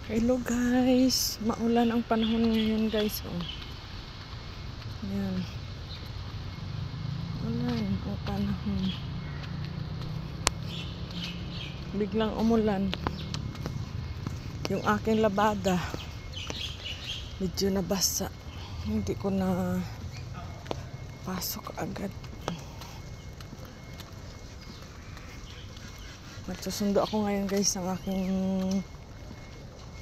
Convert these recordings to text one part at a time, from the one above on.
Hello guys, maulan ang panahon ngayon guys. Oh. Ayan. Ulan ang panahon. Biglang umulan. Yung aking labada medyo nabasa. Hindi ko na pasok agad. Magsusundo ako ngayon guys ng aking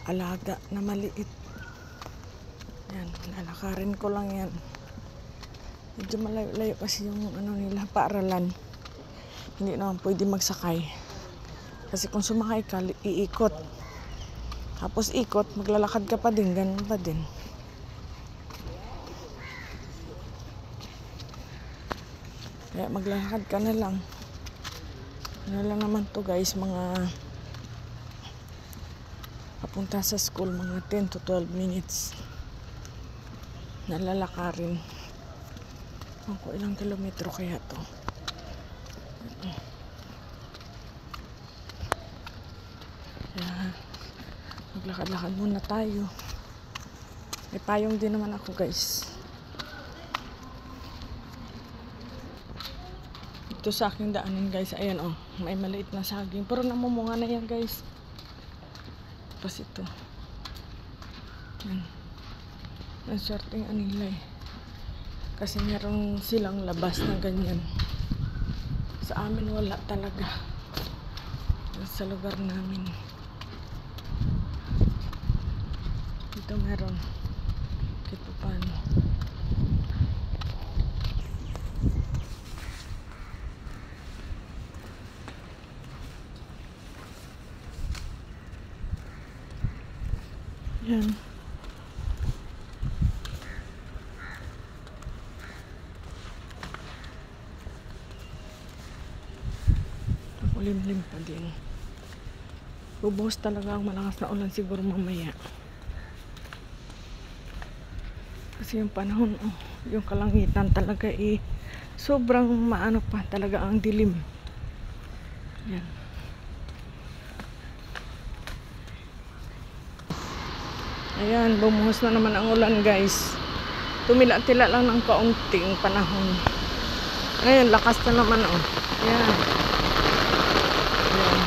alaga na maliit. Yan, lalakarin ko lang yan. Medyo malayo kasi yung nila, paaralan. Hindi naman pwede magsakay. Kasi kung sumakay ka, iikot. Tapos ikot, maglalakad ka pa din, ganun pa din. Kaya maglalakad ka na lang. Ano lang naman to guys, mga papunta sa school, mga 10 to 12 minutes. Nalalakarin. Ako ilang kilometro kaya to. Kaya maglakad-lakad muna tayo. May payong din naman ako guys. Ito sa aking daanan guys, ayan oh, may maliit na saging. Pero namumunga na yan guys. Tapos ito. Yan. Ang sorting anila eh. Kasi meron silang labas na ganyan. Sa amin wala talaga. Sa lugar namin. Dito meron. Kito paano. Yan. Ulim-lim pa din. Bubuhos talaga ang malakas na ulan siguro mamaya. Kasi yung panahon, oh, yung kalangitan talaga sobrang maano pa talaga ang dilim. Yan. Ayan, bumuhos na naman ang ulan guys. Tumila-tila lang ng kaunting panahon. Ngayon, lakas na naman oh. Ayan. Ayan.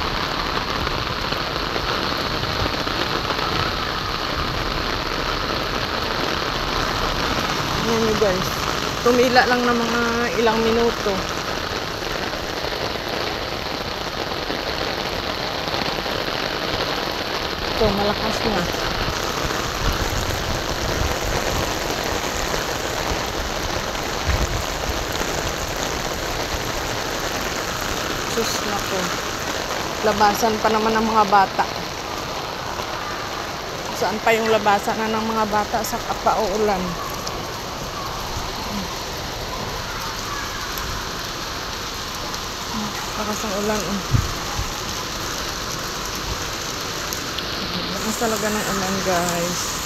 Ayan guys. Tumila lang ng mga ilang minuto. Ito, malakas na. Sus na po. Labasan pa naman ng mga bata. Saan pa yung labasan na ng mga bata sa kapaulan? Lakas ang ulan. Lakas talaga ng ulan guys.